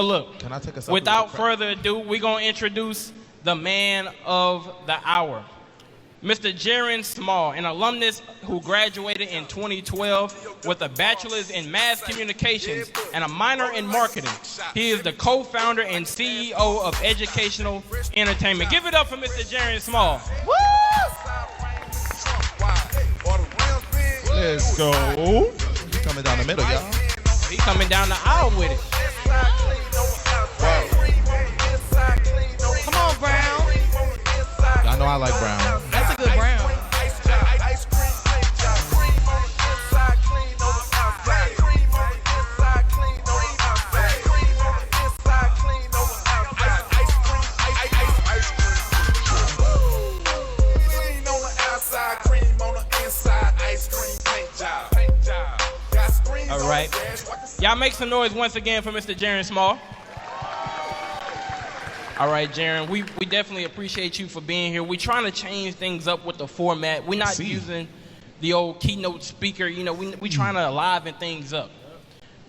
Look, Can I take a without further ado, we're going to introduce the man of the hour. Mr. Jarren Small, an alumnus who graduated in 2012 with a bachelor's in mass communications and a minor in marketing. He is the co-founder and CEO of Educational Entertainment. Give it up for Mr. Jarren Small. Woo! Let's go. He coming down the middle, y'all. He coming down the aisle with it. Come on, Brown. Y'all know I like brown. That's a good Brown. All right. Y'all make some noise once again for Mr. Jarren Small. All right, Jarren, we definitely appreciate you for being here. We're trying to change things up with the format. We're not using the old Keynote speaker. You know, we're trying to liven things up.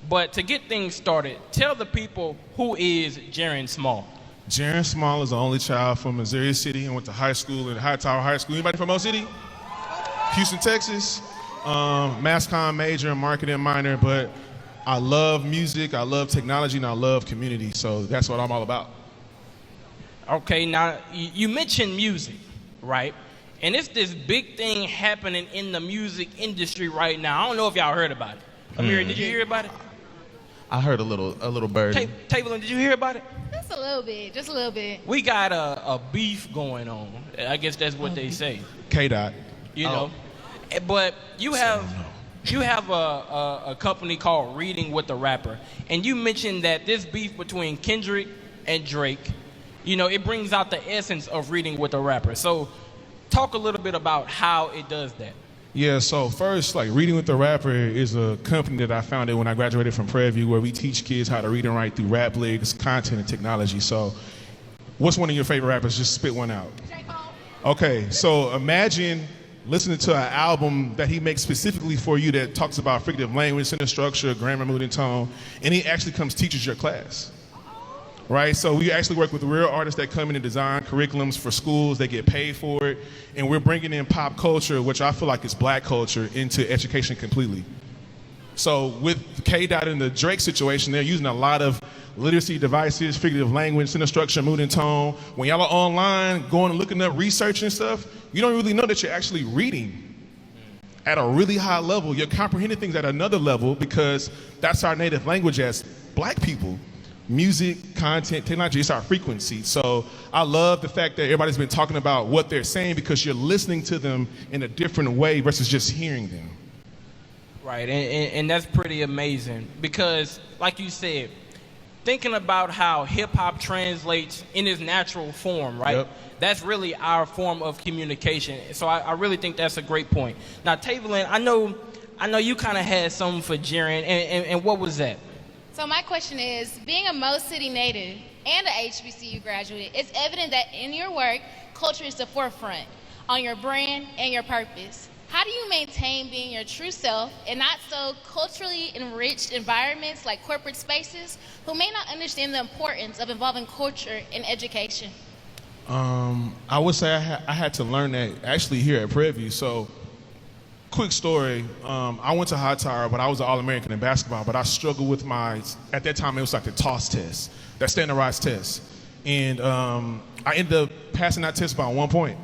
But to get things started, tell the people who is Jarren Small. Jarren Small is the only child from Missouri City and went to high school at Hightower High School. Anybody from Mo City? Houston, Texas. Mass comm major and marketing minor, but I love music, I love technology, and I love community. So that's what I'm all about. Okay, now you mentioned music, right? And it's this big thing happening in the music industry right now. I don't know if y'all heard about it. Amira, did you hear about it? I heard a little bird. Tablin, did you hear about it? Just a little bit, just a little bit. We got a beef going on. I guess that's what they say. K-Dot. You know, but you have a company called Reading with the Rapper, and you mentioned that this beef between Kendrick and Drake, you know, it brings out the essence of Reading with the Rapper. So talk a little bit about how it does that. Yeah, so first, like Reading with the Rapper is a company that I founded when I graduated from Prarie, where we teach kids how to read and write through rap lyrics, content, and technology. So what's one of your favorite rappers? Just spit one out. Okay, so imagine listening to an album that he makes specifically for you that talks about figurative language, sentence structure, grammar, mood, and tone, and he actually comes teaches your class. Right, so we actually work with real artists that come in and design curriculums for schools. They get paid for it, and we're bringing in pop culture, which I feel like is black culture, into education completely. So with K-Dot and the Drake situation, they're using a lot of literacy devices, figurative language, sentence structure, mood, and tone. When y'all are online, going and looking up research and stuff, you don't really know that you're actually reading at a really high level. You're comprehending things at another level because that's our native language as black people. Music, content, technology, it's our frequency. So I love the fact that everybody's been talking about what they're saying because you're listening to them in a different way versus just hearing them. Right, and that's pretty amazing because, like you said, thinking about how hip-hop translates in its natural form, right? Yep. That's really our form of communication. So I really think that's a great point. Now, Tavelin, I know you kind of had something for Jarren, and what was that? So my question is, being a Mo City native and an HBCU graduate, it's evident that in your work, culture is the forefront on your brand and your purpose. How do you maintain being your true self in not so culturally enriched environments like corporate spaces who may not understand the importance of involving culture in education? I would say I had to learn that actually here at Prarie. So quick story, I went to Hightower, but I was an All-American in basketball, but I struggled with at that time it was like the TOS test, that standardized test. And I ended up passing that test by 1 point.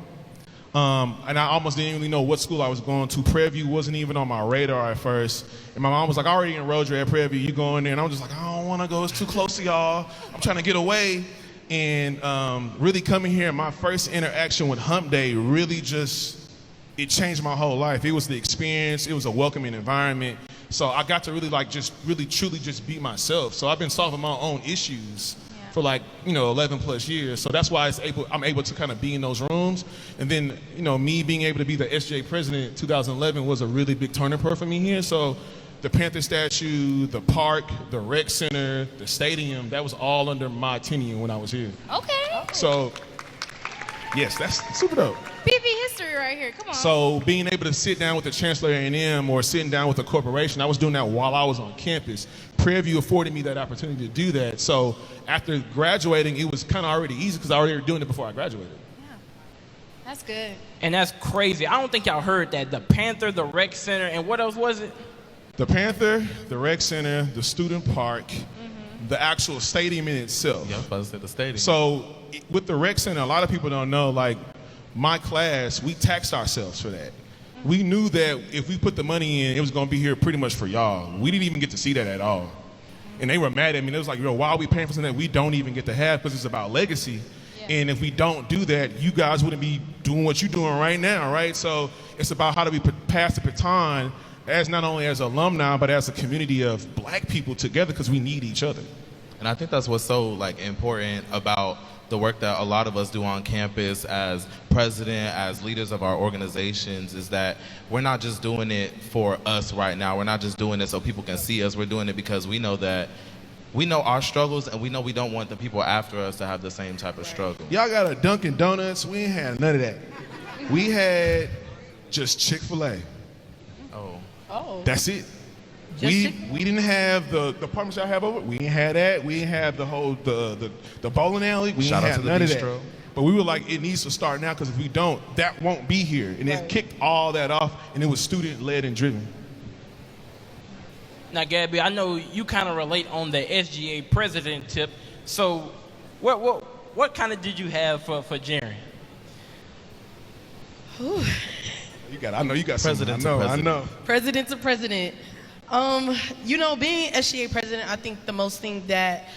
And I almost didn't really know what school I was going to. Prarie wasn't even on my radar at first. And my mom was like, I already enrolled you at Prarie, you going there? And I was just like, I don't want to go, it's too close to y'all. I'm trying to get away. And really coming here, my first interaction with Hump Day really it changed my whole life. It was the experience. It was a welcoming environment. So I got to really truly just be myself. So I've been solving my own issues for 11 plus years. So that's why I'm able to kind of be in those rooms. And then, me being able to be the SJ president in 2011 was a really big turning point for me here. So the Panther statue, the park, the rec center, the stadium, that was all under my tenure when I was here. Okay. So, yes, that's super dope. PV history right here. Come on. So being able to sit down with the chancellor of A&M or sitting down with a corporation, I was doing that while I was on campus. Prairie View afforded me that opportunity to do that. So after graduating, it was kind of already easy because I already were doing it before I graduated. Yeah, that's good. And that's crazy. I don't think y'all heard that. The Panther, the Rec Center, and what else was it? The Panther, the Rec Center, the Student Park, the actual stadium in itself. Yeah, I was about to say the stadium. So with the Rec Center, a lot of people don't know, like my class, we taxed ourselves for that. We knew that if we put the money in, it was going to be here pretty much for y'all. We didn't even get to see that at all. And they were mad at me. It was like, yo, why are we paying for something that we don't even get to have because it's about legacy? Yeah. And if we don't do that, you guys wouldn't be doing what you're doing right now, right? So it's about how do we pass the baton as not only as alumni, but as a community of black people together because we need each other. And I think that's what's so like important about the work that a lot of us do on campus as president, as leaders of our organizations, is that we're not just doing it for us right now. We're not just doing it so people can see us. We're doing it because we know that we know our struggles, and we know we don't want the people after us to have the same type of struggle. Y'all got a Dunkin' Donuts? We ain't had none of that. We had just Chick-fil-A. Oh. That's it. Just We didn't have the apartments y'all have over. We didn't have that. We didn't have the whole the bowling alley. We Shout didn't out have to the none of bistro. that. But we were like, it needs to start now because if we don't, that won't be here. And it kicked all that off, and it was student led and driven. Now, Gabby, I know you kind of relate on the SGA president tip. So, what kind of did you have for Jarren? I know you got President something. to I know. President to president. Being SGA president, I think the most thing that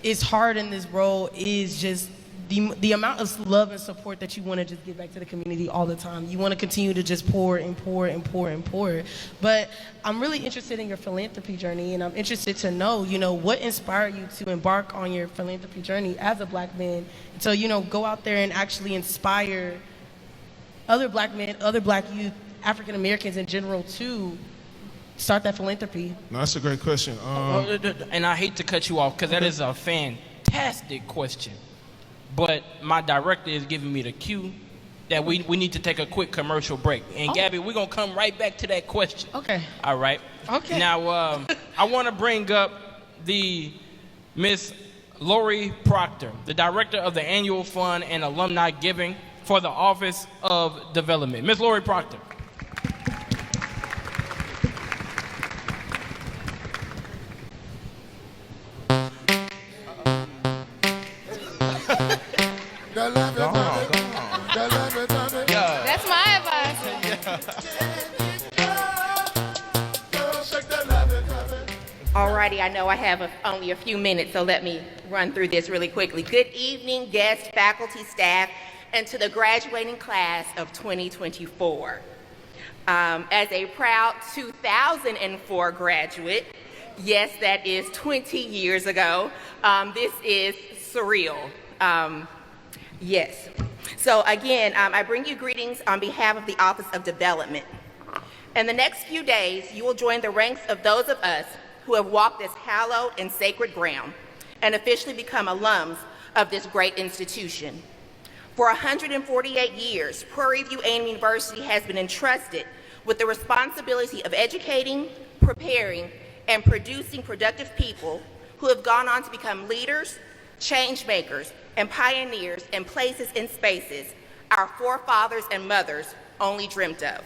is hard in this role is just the amount of love and support that you want to just give back to the community all the time. You want to continue to just pour and pour and pour and pour. But I'm really interested in your philanthropy journey, and I'm interested to know, what inspired you to embark on your philanthropy journey as a black man. So, go out there and actually inspire other black men, other black youth, African Americans in general to start that philanthropy. No, that's a great question. And I hate to cut you off because that is a fantastic question. But my director is giving me the cue that we need to take a quick commercial break. And Gabby, we're going to come right back to that question. Okay. All right. Okay. Now, I want to bring up the Miss Lori Proctor, the director of the Annual Fund and Alumni Giving for the Office of Development. Miss Lori Proctor. That's my advice. Alrighty, I know I have only a few minutes, so let me run through this really quickly. Good evening, guests, faculty, staff, and to the graduating class of 2024. As a proud 2004 graduate, yes, that is 20 years ago, this is surreal. Yes. So again, I bring you greetings on behalf of the Office of Development. In the next few days, you will join the ranks of those of us who have walked this hallowed and sacred ground and officially become alums of this great institution. For 148 years, Prairie View A&M University has been entrusted with the responsibility of educating, preparing, and producing productive people who have gone on to become leaders, change makers, and pioneers in places and spaces our forefathers and mothers only dreamt of.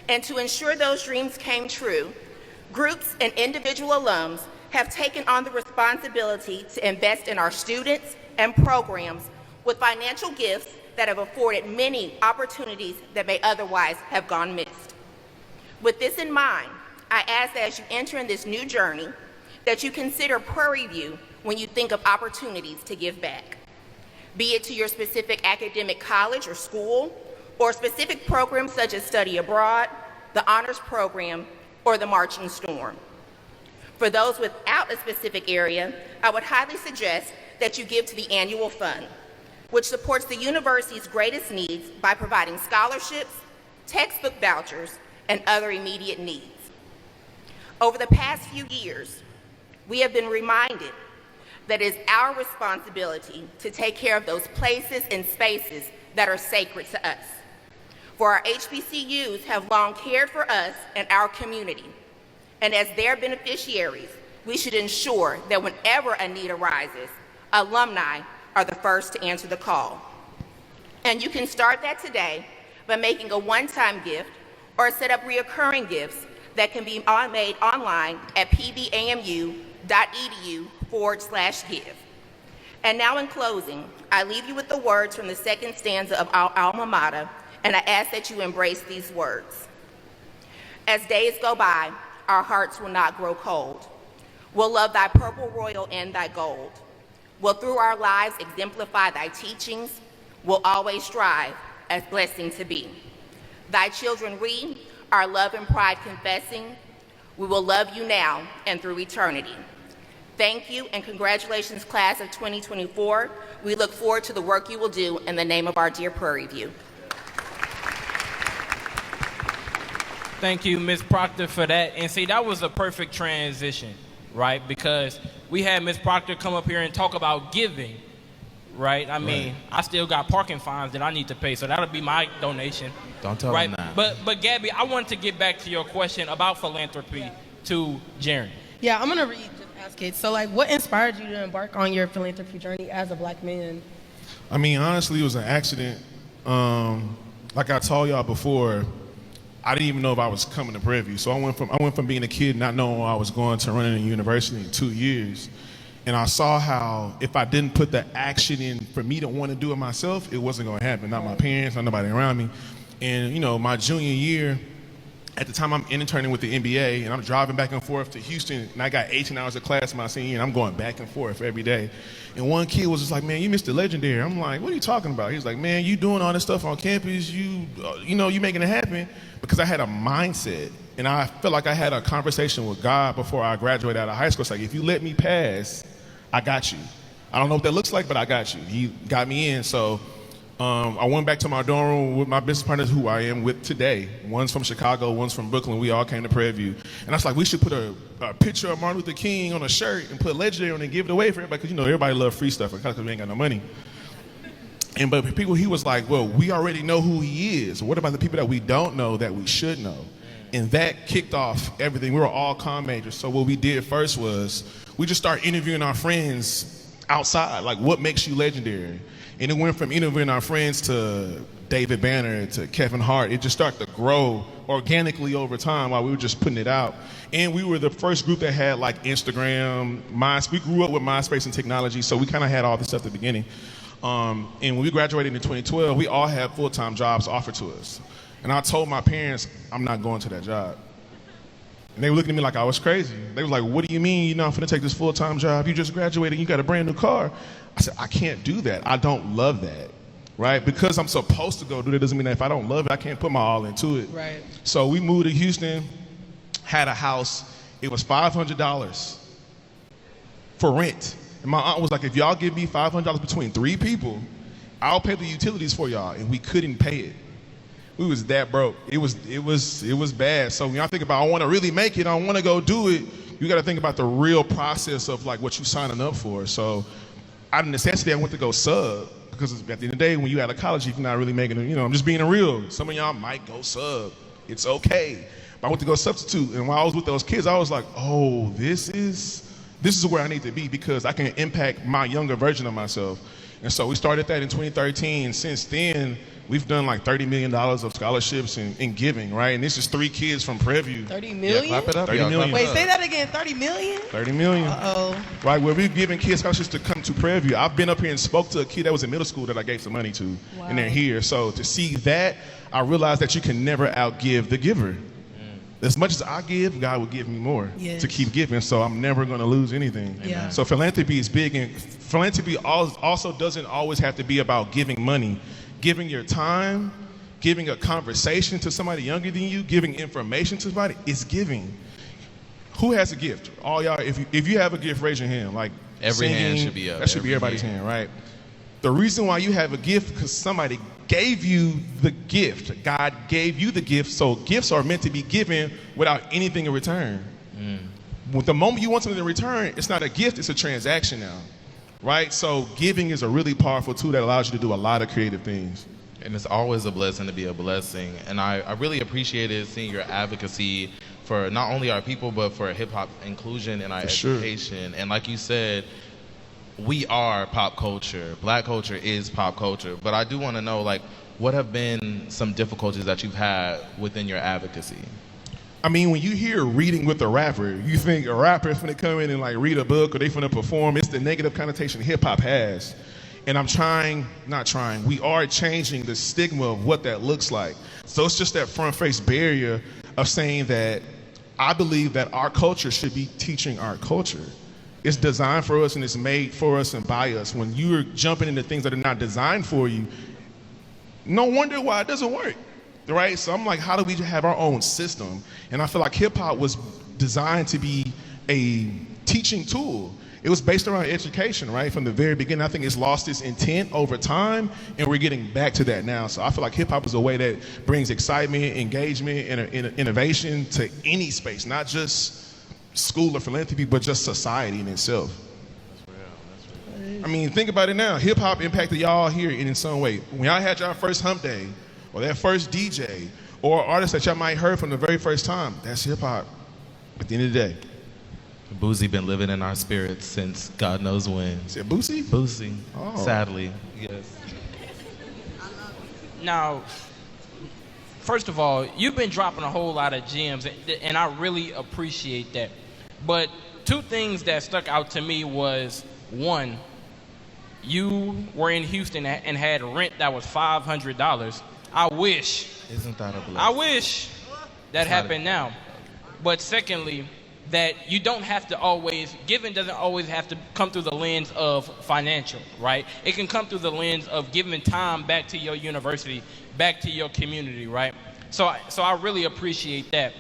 And to ensure those dreams came true, groups and individual alums have taken on the responsibility to invest in our students and programs with financial gifts that have afforded many opportunities that may otherwise have gone missed. With this in mind, I ask that as you enter in this new journey, that you consider Prairie View when you think of opportunities to give back, be it to your specific academic college or school, or specific programs such as study abroad, the honors program, or the marching storm. For those without a specific area, I would highly suggest that you give to the annual fund, which supports the university's greatest needs by providing scholarships, textbook vouchers, and other immediate needs. Over the past few years, we have been reminded that it is our responsibility to take care of those places and spaces that are sacred to us. For our HBCUs have long cared for us and our community, and as their beneficiaries, we should ensure that whenever a need arises, alumni are the first to answer the call. And you can start that today by making a one-time gift or set up reoccurring gifts that can be made online at pbamu.edu/give. And now in closing, I leave you with the words from the second stanza of our alma mater, and I ask that you embrace these words. As days go by, our hearts will not grow cold. We'll love thy purple royal and thy gold. We'll through our lives exemplify thy teachings. We'll always strive as blessing to be. Thy children we, our love and pride confessing, we will love you now and through eternity. Thank you and congratulations, class of 2024. We look forward to the work you will do in the name of our dear Prairie View. Thank you, Ms. Proctor, for that. And see, that was a perfect transition, right? Because we had Ms. Proctor come up here and talk about giving, right? I mean, I still got parking fines that I need to pay, so that'll be my donation. Don't tell right? them that. But Gabby, I wanted to get back to your question about philanthropy to Jarren. Yeah, I'm gonna just ask it. So, like, what inspired you to embark on your philanthropy journey as a black man? I mean, honestly, it was an accident. Like I told y'all before, I didn't even know if I was coming to Prairie View. So I went from being a kid not knowing I was going to running a university in 2 years. And I saw how if I didn't put the action in for me to want to do it myself, it wasn't going to happen. Not my parents, not nobody around me. And, you know, my junior year, at the time I'm interning with the NBA, and I'm driving back and forth to Houston, and I got 18 hours of class my senior year, and I'm going back and forth every day. And one kid was just like, man, you Mr. Legendary. I'm like, what are you talking about? He's like, man, you doing all this stuff on campus, you making it happen. Because I had a mindset, and I felt like I had a conversation with God before I graduated out of high school. It's like, if you let me pass, I got you. I don't know what that looks like, but I got you. He got me in, so I went back to my dorm room with my business partners who I am with today. One's from Chicago, one's from Brooklyn. We all came to Prairie View. And I was like, we should put a picture of Martin Luther King on a shirt and put Legendary on it and give it away for everybody, because, you know, everybody love free stuff because we ain't got no money. But people, he was like, well, we already know who he is. What about the people that we don't know that we should know? And that kicked off everything. We were all comm majors. So what we did first was we just started interviewing our friends outside, like, what makes you legendary? And it went from interviewing our friends to David Banner to Kevin Hart. It just started to grow organically over time while we were just putting it out. And we were the first group that had like Instagram, MySpace. We grew up with MySpace and technology, so we kind of had all this stuff at the beginning. And when we graduated in 2012, we all had full-time jobs offered to us. And I told my parents, I'm not going to that job. And they were looking at me like I was crazy. They were like, what do you mean you're not going to take this full-time job? You just graduated and you got a brand new car. I said, I can't do that. I don't love that, right? Because I'm supposed to go do that doesn't mean that if I don't love it, I can't put my all into it. Right. So we moved to Houston, had a house. It was $500 for rent. And my aunt was like, if y'all give me $500 between 3 people, I'll pay the utilities for y'all. And we couldn't pay it. We was that broke. It was bad. So when y'all think about, I want to really make it, I want to go do it, you got to think about the real process of like what you signing up for. So out of necessity, I went to go sub, because at the end of the day, when you out of college, if you're not really making it, I'm just being real. Some of y'all might go sub. It's okay. But I went to go substitute. And while I was with those kids, I was like, oh, this is where I need to be, because I can impact my younger version of myself. And so we started that in 2013. Since then, we've done like $30 million of scholarships and giving, right? And this is 3 kids from Prairie View. 30 million? Yeah, clap it up. 30 y'all, million. clap it Wait, up. say that again. 30 million? 30 million. Uh-oh. Right, where we're giving kids scholarships to come to Prairie View. I've been up here and spoke to a kid that was in middle school that I gave some money to, Wow. and they're here. So to see that, I realized that you can never outgive the giver. As much as I give, God will give me more Yes. to keep giving, so I'm never going to lose anything. Yeah. So philanthropy is big, and philanthropy also doesn't always have to be about giving money. Giving your time, giving a conversation to somebody younger than you, giving information to somebody, is giving. Who has a gift? All y'all, if you have a gift, raise your hand. Like Every singing, hand should be up. That should be Every everybody's hand, right? The reason why you have a gift, because somebody gave you the gift. God gave you the gift, so gifts are meant to be given without anything in return. With the moment you want something in return, it's not a gift, it's a transaction now, right? So giving is a really powerful tool that allows you to do a lot of creative things. And it's always a blessing to be a blessing. And I really appreciated seeing your advocacy for not only our people, but for hip-hop inclusion in our education. And like you said, we are pop culture. Black culture is pop culture. But I do want to know, like, what have been some difficulties that you've had within your advocacy? I mean, when you hear reading with a rapper, you think a rapper is finna come in and like read a book or they finna perform. It's the negative connotation hip hop has. And we are changing the stigma of what that looks like. So it's just that front face barrier of saying that I believe that our culture should be teaching our culture. It's designed for us and it's made for us and by us. When you're jumping into things that are not designed for you, no wonder why it doesn't work, right? So I'm like, how do we have our own system? And I feel like hip hop was designed to be a teaching tool. It was based around education, right? From the very beginning. I think it's lost its intent over time, and we're getting back to that now. So I feel like hip hop is a way that brings excitement, engagement, and innovation to any space, not just school or philanthropy, but just society in itself. I mean, think about it now. Hip hop impacted y'all here in some way. When y'all had y'all first hump day, or that first DJ, or artist that y'all might heard from the very first time, that's hip hop at the end of the day. Boosie been living in our spirits since God knows when. Is it Boosie? Boosie, sadly, yes. Now, first of all, you've been dropping a whole lot of gems, and I really appreciate that. But two things that stuck out to me was, one, you were in Houston and had rent that was $500. I wish. Isn't that a blessing? I wish that happened now. But secondly, that you don't have to always, giving doesn't always have to come through the lens of financial, right? It can come through the lens of giving time back to your university, back to your community, right? So I really appreciate that.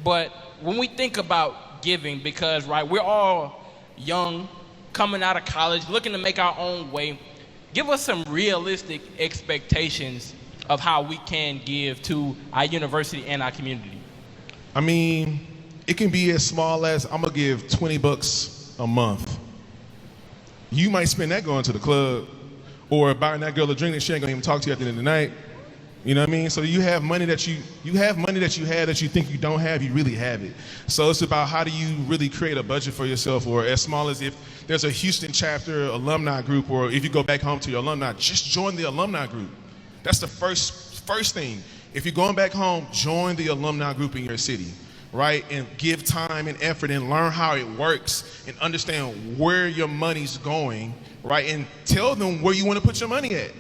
But when we think about giving, because, right, we're all young, coming out of college, looking to make our own way, give us some realistic expectations of how we can give to our university and our community. I mean, it can be as small as I'm gonna give $20 a month. You might spend that going to the club or buying that girl a drink and she ain't gonna even talk to you at the end of the night. You know what I mean? So you have money that you have money that you had that you think you don't have, you really have it. So it's about how do you really create a budget for yourself, or as small as if there's a Houston chapter alumni group, or if you go back home to your alumni, just join the alumni group. That's the first thing. If you're going back home, join the alumni group in your city, right? And give time and effort and learn how it works and understand where your money's going, right? And tell them where you want to put your money at.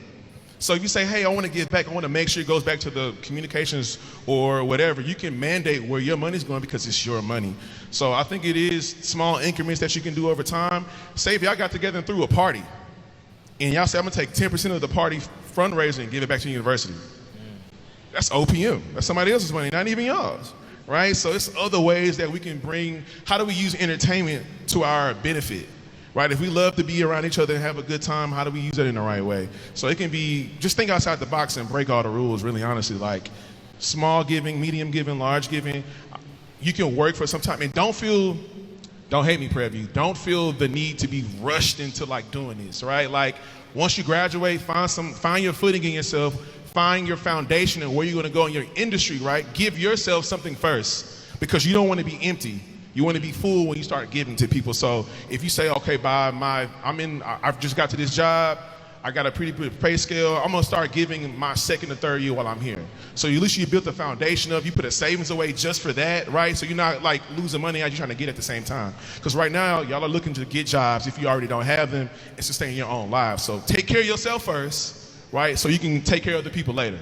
So if you say, hey, I want to give back, I want to make sure it goes back to the communications or whatever, you can mandate where your money's going because it's your money. So I think it is small increments that you can do over time. Say if y'all got together and threw a party, and y'all say, I'm going to take 10% of the party fundraiser and give it back to the university. That's OPM. That's somebody else's money, not even yours, right? So it's other ways that we can bring, how do we use entertainment to our benefit? Right? If we love to be around each other and have a good time, how do we use that in the right way? So it can be, just think outside the box and break all the rules, really honestly, like small giving, medium giving, large giving. You can work for some time and don't hate me, Prarie, don't feel the need to be rushed into like doing this, right? Like once you graduate, find your footing in yourself, find your foundation and where you're gonna go in your industry, right? Give yourself something first because you don't wanna be empty. You want to be full when you start giving to people. So if you say, okay, I've just got to this job, I got a pretty good pay scale, I'm gonna start giving my second or third year while I'm here. So at least you built the foundation up, you put a savings away just for that, right? So you're not like losing money as you're trying to get at the same time. Because right now, y'all are looking to get jobs if you already don't have them and sustain your own lives. So take care of yourself first, right? So you can take care of the people later.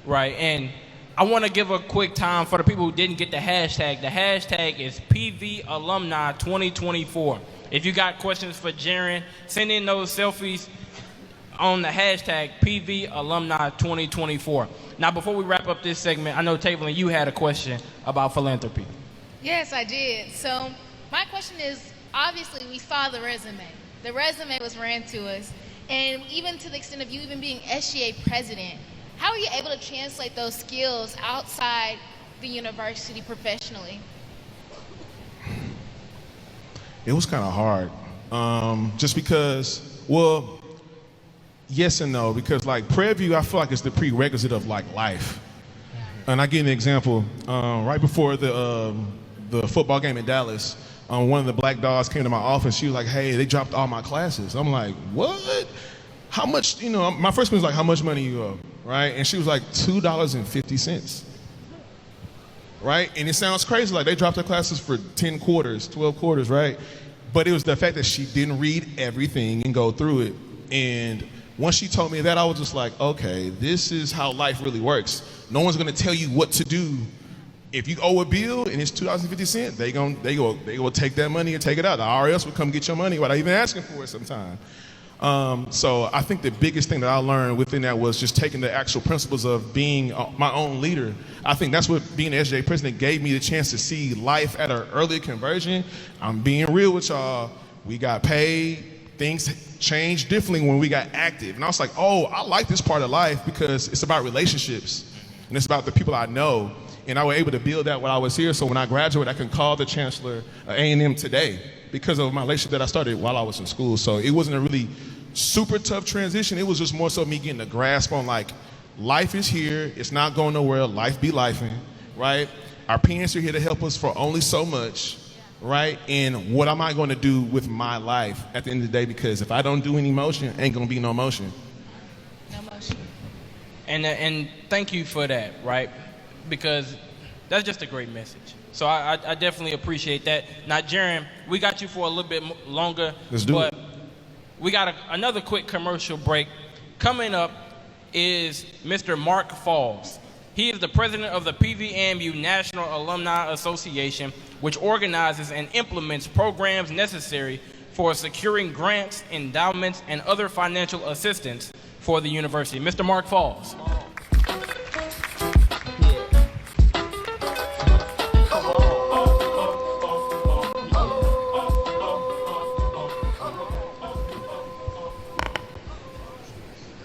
Right, and I want to give a quick time for the people who didn't get the hashtag. The hashtag is PV Alumni 2024. If you got questions for Jarren, send in those selfies on the hashtag PV Alumni 2024. Now, before we wrap up this segment, I know, Tavelin, you had a question about philanthropy. Yes, I did. So my question is, obviously, we saw the resume. The resume was ran to us. And even to the extent of you even being SGA president, how are you able to translate those skills outside the university professionally? It was kind of hard, just because, well, Yes and no, because like Prairie View, I feel like it's the prerequisite of like life. And I give an example. Right before the football game in Dallas, one of the black dogs came to my office. She was like, "Hey, they dropped all my classes." I'm like, "What? How much?" You know, my first one was like, "How much money you owe?" Right? And she was like, $2.50. Right? And it sounds crazy, like they dropped their classes for 10 quarters, 12 quarters, right? But it was the fact that she didn't read everything and go through it. And once she told me that, I was just like, okay, this is how life really works. No one's gonna tell you what to do. If you owe a bill and it's $2.50, they go take that money and take it out. The IRS will come get your money without even asking for it sometimes. So I think the biggest thing that I learned within that was just taking the actual principles of being my own leader. I think that's what being the SJ president gave me the chance to see life at an early conversion. I'm being real with y'all. We got paid. Things changed differently when we got active. And I was like, oh, I like this part of life because it's about relationships. And it's about the people I know. And I was able to build that while I was here. So when I graduate, I can call the chancellor of A&M today because of my relationship that I started while I was in school. So it wasn't a really super tough transition. It was just more so me getting a grasp on like, life is here. It's not going nowhere. Life be lifing, right? Our parents are here to help us for only so much, right? And what am I going to do with my life at the end of the day? Because if I don't do any motion, ain't going to be no motion. No motion. And thank you for that, right? Because that's just a great message. So I definitely appreciate that. Now, Jarren, we got you for a little bit longer. Let's do it. We got another quick commercial break. Coming up is Mr. Mark Falls. He is the president of the PVAMU National Alumni Association, which organizes and implements programs necessary for securing grants, endowments, and other financial assistance for the university. Mr. Mark Falls.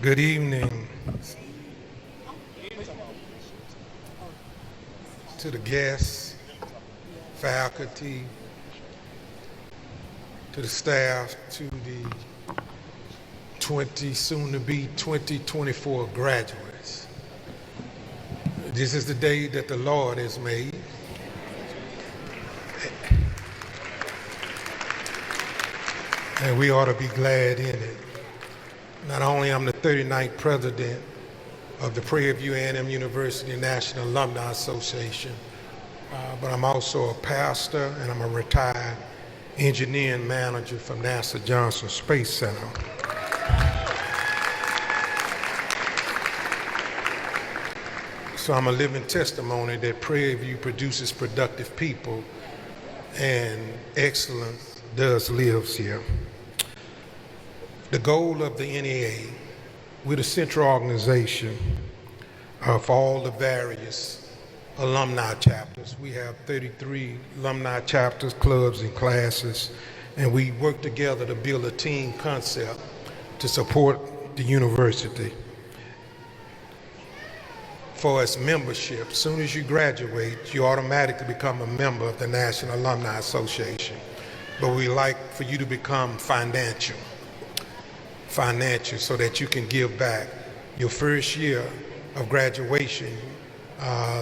Good evening to the guests, faculty, to the staff, to the soon-to-be 2024 graduates. This is the day that the Lord has made. And we ought to be glad in it. Not only am I the 39th president of the Prarie View A&M University National Alumni Association, but I'm also a pastor and I'm a retired engineering manager from NASA Johnson Space Center. So I'm a living testimony that Prarie View produces productive people and excellence does lives here. The goal of the NEA, we're the central organization for all the various alumni chapters. We have 33 alumni chapters, clubs, and classes, and we work together to build a team concept to support the university. For its membership, as soon as you graduate, you automatically become a member of the National Alumni Association. But we like for you to become financial so that you can give back. Your first year of graduation,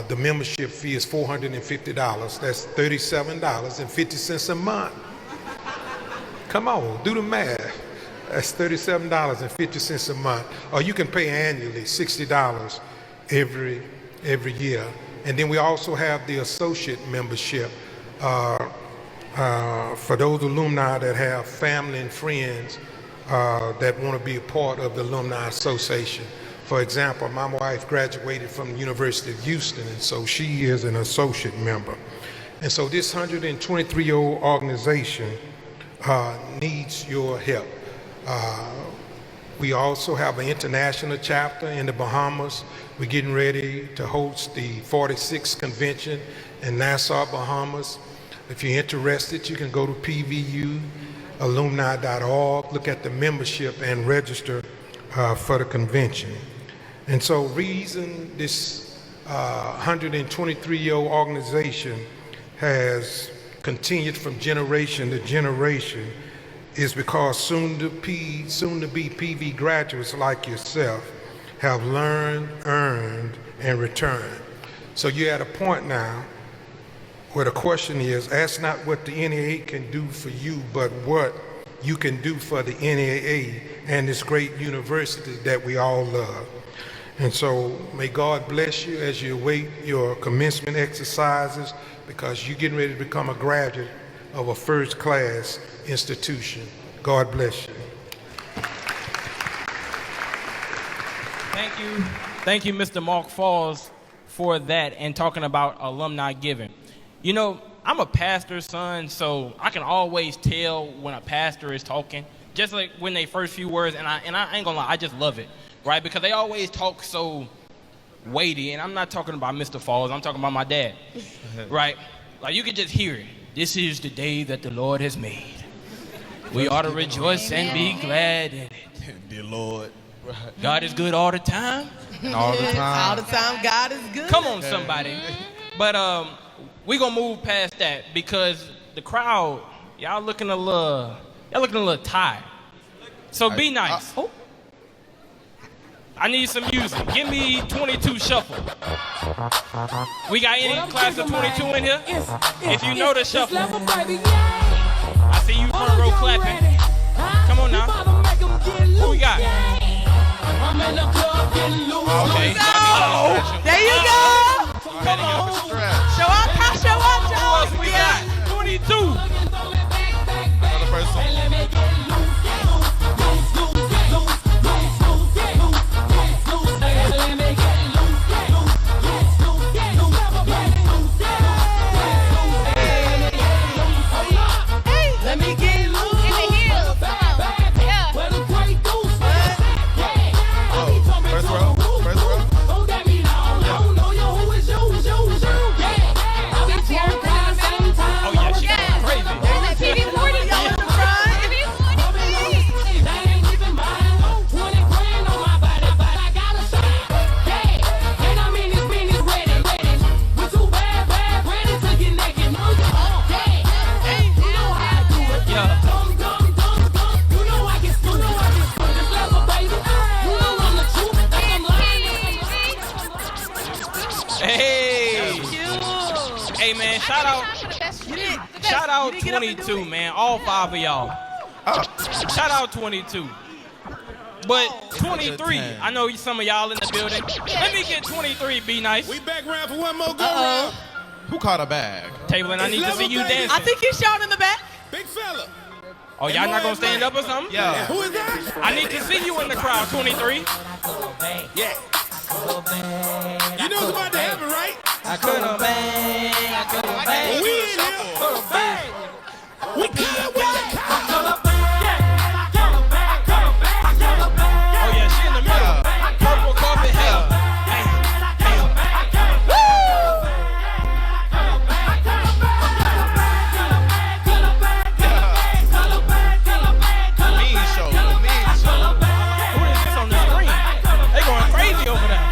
the membership fee is $450. That's $37.50 a month. Come on, do the math. That's $37.50 a month. Or you can pay annually $60 every year. And then we also have the associate membership for those alumni that have family and friends that want to be a part of the Alumni Association. For example, my wife graduated from the University of Houston, and so she is an associate member. And so this 123-year-old organization needs your help. We also have an international chapter in the Bahamas. We're getting ready to host the 46th convention in Nassau, Bahamas. If you're interested, you can go to pvualumni.org, look at the membership, and register for the convention. And so reason this 123-year-old organization has continued from generation to generation is because soon-to-be PV graduates like yourself have learned, earned, and returned. So you're at a point now where the question is, ask not what the NAA can do for you, but what you can do for the NAA and this great university that we all love. And so may God bless you as you await your commencement exercises, because you're getting ready to become a graduate of a first-class institution. God bless you. Thank you, Mr. Mark Falls, for that and talking about alumni giving. You know, I'm a pastor's son, so I can always tell when a pastor is talking, just like when they first few words, and I ain't gonna lie, I just love it, right? Because they always talk so weighty, and I'm not talking about Mr. Falls, I'm talking about my dad, right? Like you can just hear it. This is the day that the Lord has made. We ought to rejoice and be glad in it. Dear Lord. God is good all the time. And all the time. All the time, God is good. Come on, somebody. But we gonna move past that because the crowd, y'all looking a little tired. So be nice. I need some music. Give me 22 Shuffle. We got any class of 22 in here? If you know the Shuffle. I see you front row clapping. Come on now. Who we got? Okay. There you go. Come on. Show up, Joe. Who else we got? 22. Another person. Let me get loose. In the heels. Come on. Yeah. First row. Oh yeah, she got crazy. TV40. Y'all in the front. Hey man, shout out 22, man. All 5 of y'all. Shout out 22. But 23, I know some of y'all in the building. Let me get 23, be nice. We back round for one more go round. Who caught a bag? Table, and I need to see you dancing. I think he's shouting in the back. Big fella. Oh, y'all not gonna stand up or something? Yeah. Who is that? I need to see you in the crowd, 23. Yeah. You know what's about to happen, right? I could've bang. When we in here, we good with the cow. Oh yeah, she in the middle. Purple carpet, hell. Mean show. Who is this on the screen? They going crazy over there.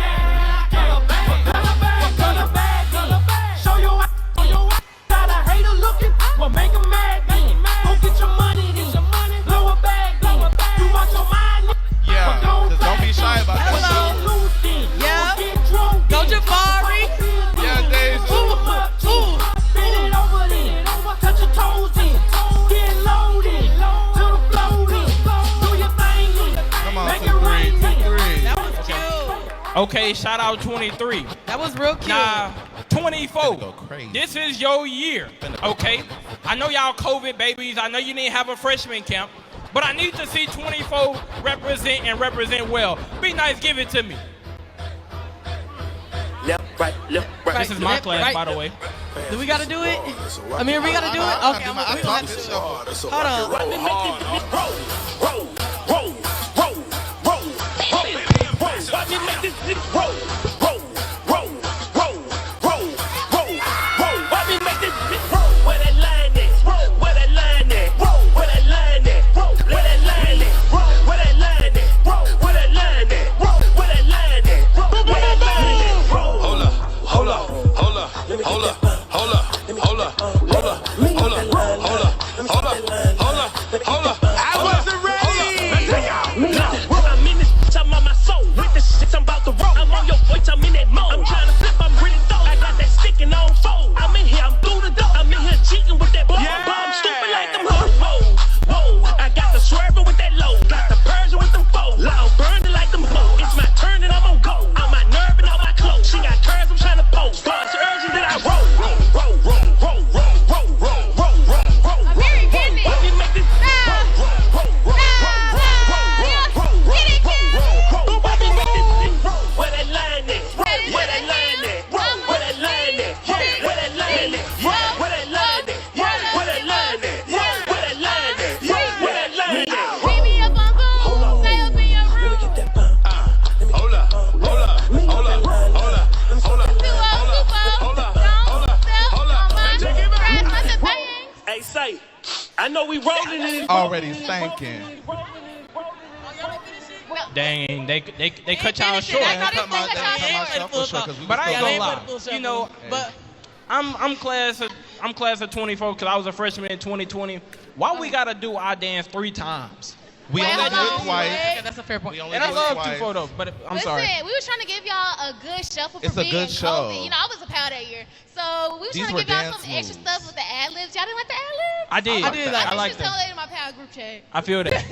Yeah. Just don't be shy about that. Yeah. Go Jafari. Yeah, Dave. Come on, 2-3. That was cute. Okay, shout out 23. That was real cute. Nah, 24. Go crazy. This is your year, okay? I know y'all COVID babies. I know you didn't have a freshman camp, but I need to see 24 represent and represent well. Be nice, give it to me. Left, right, This is my class, by the way. Do we gotta do it? I mean, we gotta do it? Okay, we gonna have to. Hold on. roll. Watch me make this roll. Watch me make this roll. Where that line at? Where that line at? Where that line at? Where that line at? Where that line at? Where that line at? Where that line at? Where that line at? Hold up. Hold up. we rolling in. Already stinking. Dang, they cut y'all short. I thought Cut my they cut y'all shuffle short 'cause we But was I ain't still gonna alive. lie, you know. But I'm class of 24 because I was a freshman in 2020. Why we gotta do our dance 3 times? We Wait, only hold do on. it twice. Okay, that's a fair point. We only And I do it love twice. 2 photos, but I'm Listen, sorry. we were trying to give y'all a good shuffle for It's a being good show. COVID. You know, I was a POW that year. So we were These trying were to give y'all dance some extra moves. stuff with the ad-libs. Y'all didn't like the ad-libs? I did. I like should tell that. it in my POW group chat. I feel that.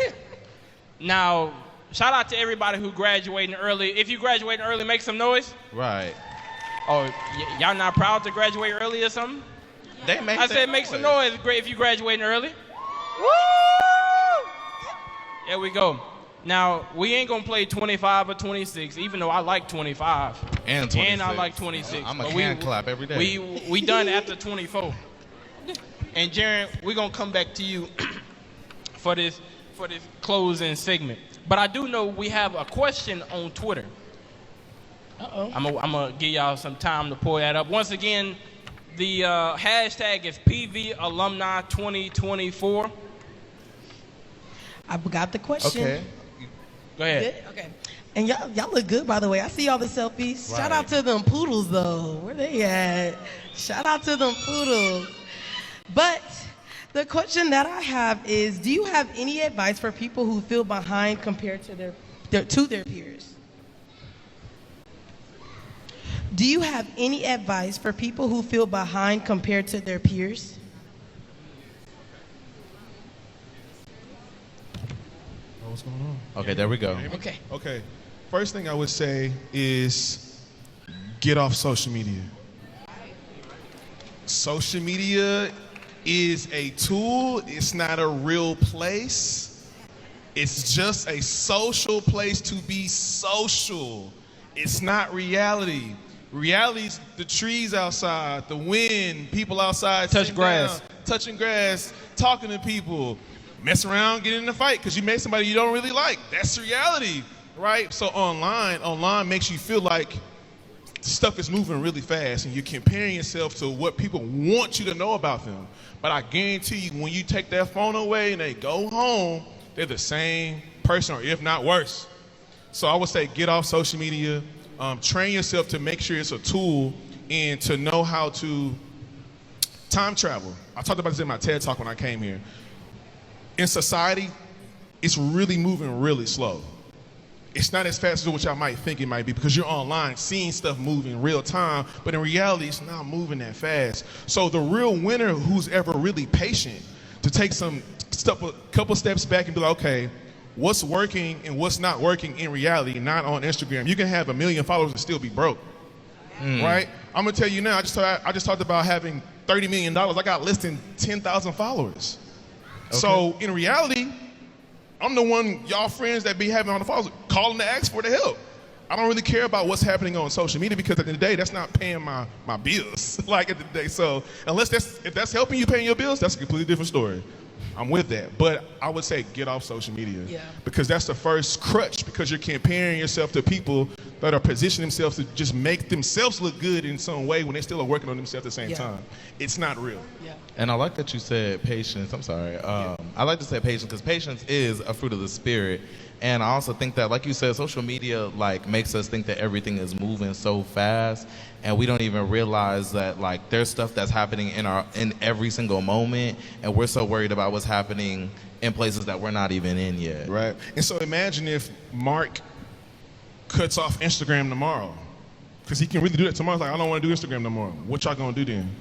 Now, shout out to everybody who graduating early. If you graduating early, make some noise. Right. Oh, y'all not proud to graduate early or something? They make I that said make some noise. Great if you graduating early. Woo! There we go. Now, we ain't gonna play 25 or 26, even though I like 25. And 26. And I like 26. I'm a But hand clap every day. We done after 24. And Jarren, we're gonna come back to you for this closing segment. But I do know we have a question on Twitter. Uh-oh. I'm gonna give y'all some time to pull that up. Once again, the hashtag is PV Alumni 2024. I got the question. Okay. Go ahead. Good? Okay. And y'all look good, by the way. I see all the selfies. Shout Right. out to them poodles, though. Where they at? Shout out to them poodles. But the question that I have is, do you have any advice for people who feel behind compared to their peers? Do you have any advice for people who feel behind compared to their peers? What's going on? Okay, there we go. Okay. Okay. First thing I would say is get off social media. Social media is a tool. It's not a real place. It's just a social place to be social. It's not reality. Reality is the trees outside, the wind, people outside Touch sitting grass. down, touching grass, talking to people, mess around, get in a fight because you met somebody you don't really like. That's reality, right? So online makes you feel like stuff is moving really fast and you're comparing yourself to what people want you to know about them. But I guarantee you, when you take that phone away and they go home, they're the same person or if not worse. So I would say get off social media, train yourself to make sure it's a tool and to know how to time travel. I talked about this in my TED Talk when I came here. In society, it's really moving really slow. It's not as fast as what y'all might think it might be because you're online seeing stuff move in real time, but in reality, it's not moving that fast. So the real winner who's ever really patient to take some stuff, a couple steps back and be like, okay, what's working and what's not working in reality, not on Instagram. You can have 1 million followers and still be broke, right? I'm gonna tell you now, I just talked about having $30 million. I got less than 10,000 followers. Okay. So in reality, I'm the one y'all friends that be having on the phones calling to ask for the help. I don't really care about what's happening on social media because at the end of the day, that's not paying my bills. Like at the end of the day, so if that's helping you paying your bills, that's a completely different story. I'm with that, but I would say get off social media because that's the first crutch because you're comparing yourself to people that are positioning themselves to just make themselves look good in some way when they still are working on themselves at the same time. It's not real. Yeah. And I like that you said patience. I'm sorry. I like to say patience because patience is a fruit of the spirit. And I also think that, like you said, social media like makes us think that everything is moving so fast, and we don't even realize that like there's stuff that's happening in every single moment, and we're so worried about what's happening in places that we're not even in yet. Right. And so imagine if Mark cuts off Instagram tomorrow, because he can really do that tomorrow. He's like, I don't want to do Instagram no more. What y'all gonna do then?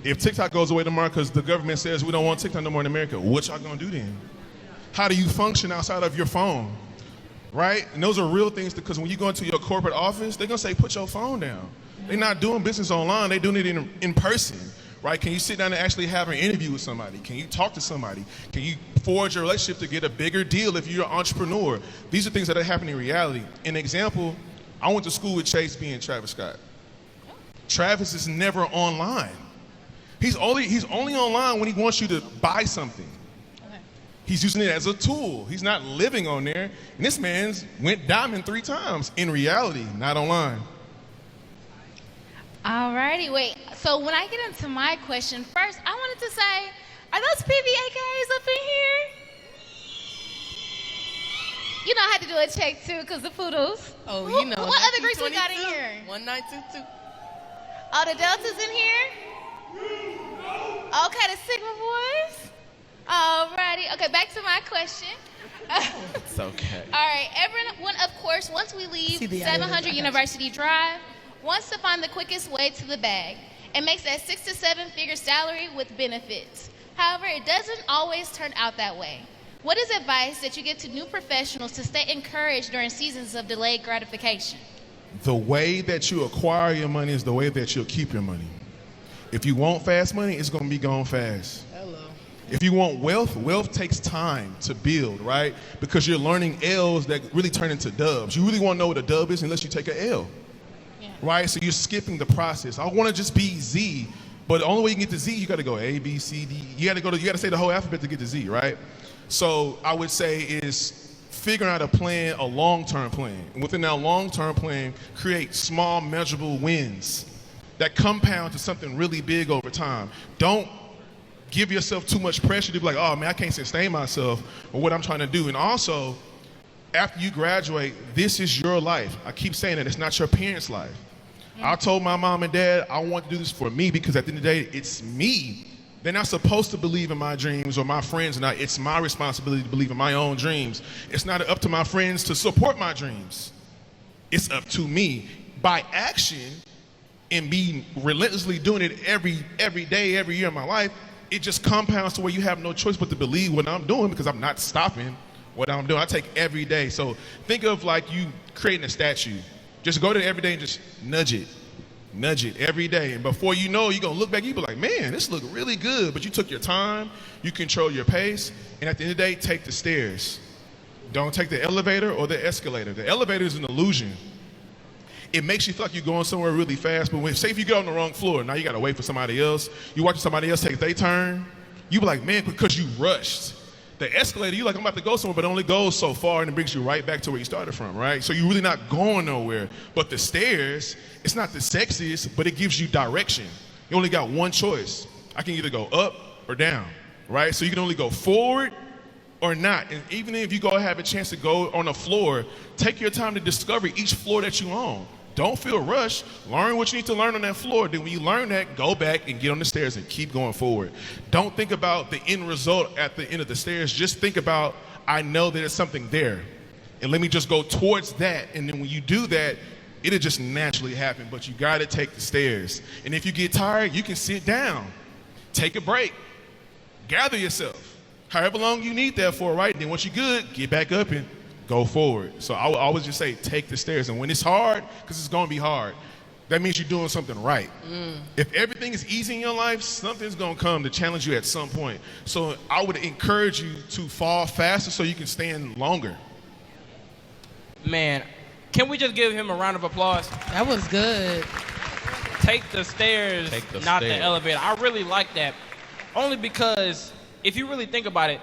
If TikTok goes away tomorrow because the government says we don't want TikTok no more in America, what y'all gonna do then? How do you function outside of your phone, right? And those are real things because when you go into your corporate office, they're gonna say, put your phone down. They're not doing business online, they're doing it in person, right? Can you sit down and actually have an interview with somebody? Can you talk to somebody? Can you forge a relationship to get a bigger deal if you're an entrepreneur? These are things that are happening in reality. An example, I went to school with Chase B and Travis Scott. Travis is never online. He's only online when he wants you to buy something. He's using it as a tool. He's not living on there. And this man's went diamond 3 times in reality, not online. Alrighty, wait. So when I get into my question, first I wanted to say, Are those PVAKs up in here? You know I had to do a check too, because the poodles. Oh, you know. What other groups we got in here? 1922. Oh, the Deltas in here? Okay, the Sigma boys. Alrighty. Okay, back to my question. It's okay. All right, everyone, of course, once we leave 700 University Drive, wants to find the quickest way to the bag and makes that 6 to 7 figure salary with benefits. However, it doesn't always turn out that way. What is advice that you give to new professionals to stay encouraged during seasons of delayed gratification? The way that you acquire your money is the way that you'll keep your money. If you want fast money, it's going to be gone fast. Hello. If you want wealth, wealth takes time to build, right? Because you're learning L's that really turn into dubs. You really won't know what a dub is unless you take an L, right? So you're skipping the process. I want to just be Z, but the only way you can get to Z, you got to go A, B, C, D. You got to say the whole alphabet to get to Z, right? So I would say is figuring out a plan, a long-term plan. And within that long-term plan, create small, measurable wins that compound to something really big over time. Don't give yourself too much pressure to be like, oh man, I can't sustain myself or what I'm trying to do. And also, after you graduate, this is your life. I keep saying that, it's not your parents' life. I told my mom and dad, I want to do this for me because at the end of the day, it's me. They're not supposed to believe in my dreams or my friends, and it's my responsibility to believe in my own dreams. It's not up to my friends to support my dreams. It's up to me by action and be relentlessly doing it every day, every year of my life. It just compounds to where you have no choice but to believe what I'm doing because I'm not stopping what I'm doing. I take every day. So think of like you creating a statue. Just go to it every day and just nudge it every day. And before you know, you're going to look back, you be like, man, this look really good. But you took your time, you control your pace, and at the end of the day, take the stairs. Don't take the elevator or the escalator. The elevator is an illusion. It makes you feel like you're going somewhere really fast, but say if you get on the wrong floor, now you got to wait for somebody else. You watch somebody else take their turn, you be like, man, because you rushed. The escalator, you're like, I'm about to go somewhere, but it only goes so far and it brings you right back to where you started from, right? So you're really not going nowhere. But the stairs, it's not the sexiest, but it gives you direction. You only got one choice. I can either go up or down, right? So you can only go forward or not. And even if you go have a chance to go on a floor, take your time to discover each floor that you own. Don't feel rushed. Learn what you need to learn on that floor. Then when you learn that, go back and get on the stairs and keep going forward. Don't think about the end result at the end of the stairs. Just think about, I know there's something there. And let me just go towards that. And then when you do that, it'll just naturally happen. But you got to take the stairs. And if you get tired, you can sit down. Take a break. Gather yourself. However long you need that for, right? And then once you're good, get back up and go forward. So I would always just say, take the stairs. And when it's hard, because it's going to be hard, that means you're doing something right. If everything is easy in your life, something's going to come to challenge you at some point. So I would encourage you to fall faster so you can stand longer. Man, can we just give him a round of applause? That was good. Take the stairs, not the elevator. I really like that. Only because if you really think about it,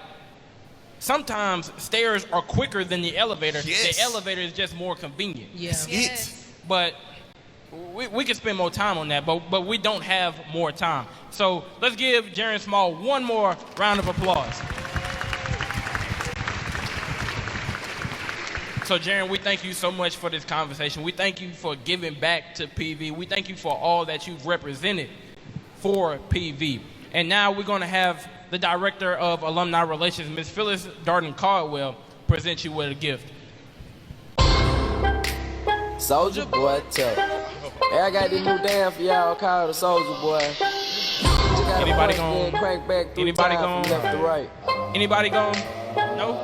sometimes stairs are quicker than the elevator. Yes. The elevator is just more convenient. Yeah. But we can spend more time on that, but we don't have more time. So let's give Jarren Small one more round of applause. So Jarren, we thank you so much for this conversation. We thank you for giving back to PV. We thank you for all that you've represented for PV. And now we're going to have the Director of Alumni Relations, Ms. Phyllis Darden-Caldwell, present you with a gift. Soldier Boy tough. Hey, I got this new dance for y'all called the Soldier Boy. Anybody gone? Crank back Anybody gone? Left to right. Anybody gone? No?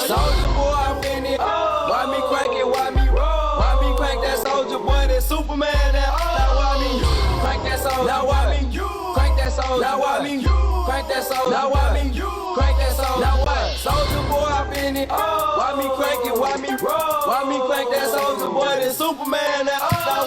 Soldier Boy, I'm in it. Why me crank it? Why me roll? Why me crank that Soldier Boy? That Superman? Now why me crank that Soldier? Now why me crank that Soldier? Now why me crank that Soldier? Now why me crank that Soldier? Now what? Soldier Boy, I'm in it. Why me crank it? Why me roll? Why me crank that Soldier Boy? That Superman? Now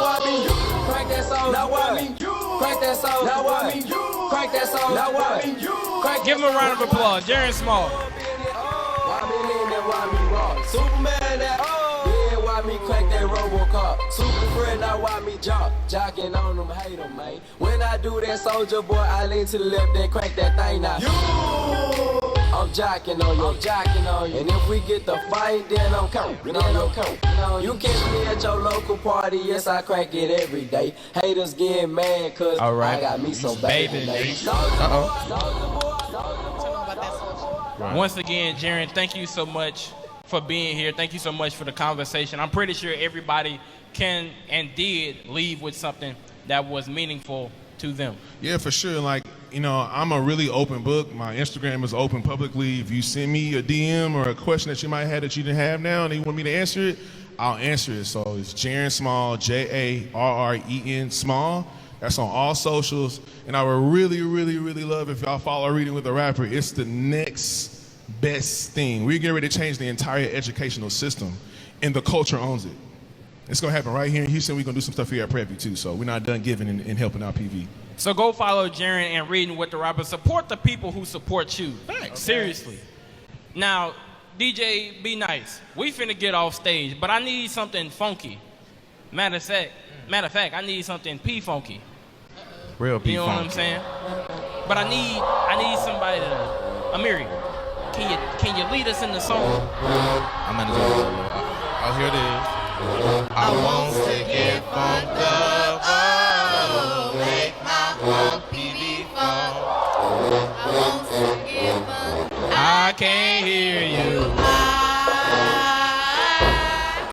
why me crank that Soldier? Now why me crank that Soldier? Now why me crank that Soldier? Now why me crank? Give him a round of applause, Jarren Small. Why me lean that? Why me rock? Superman? That yeah. Why me crank that? Robocop. Super friend, now why me jocking on them, hate them, man. When I do that, soldier boy, I lean to the left and crack that thing now. I'm jocking on you, And if we get the fight, then I'm coming, You catch me at your local party, yes, I crack it every day. Haters get mad, cause I got me some baby. Once again, Jarren, thank you so much for being here. Thank you so much for the conversation. I'm pretty sure everybody can and did leave with something that was meaningful to them. Yeah, for sure. Like, you know, I'm a really open book. My Instagram is open publicly. If you send me a DM or a question that you might have that you didn't have now and you want me to answer it, I'll answer it. So it's Jarren Small, Jarren Small. That's on all socials. And I would really, really, really love if y'all follow Reading with a Rapper. It's the next best thing. We're getting ready to change the entire educational system, and the culture owns it. It's going to happen right here in Houston. We're going to do some stuff here at Prarie too, so we're not done giving and helping out PV. So go follow Jarren and Reading with the Rapper. Support the people who support you. Thanks. Seriously. Now, DJ, be nice. We finna get off stage, but I need something funky. Matter of fact, I need something P-funky. Real P-funky. You know what I'm saying? But I need somebody to, Amiri, can you lead us in the song? I'm gonna do it. Oh, here it is. I want to get funked up. Oh, make my own PV funk. I want to get funked. I can't hear you.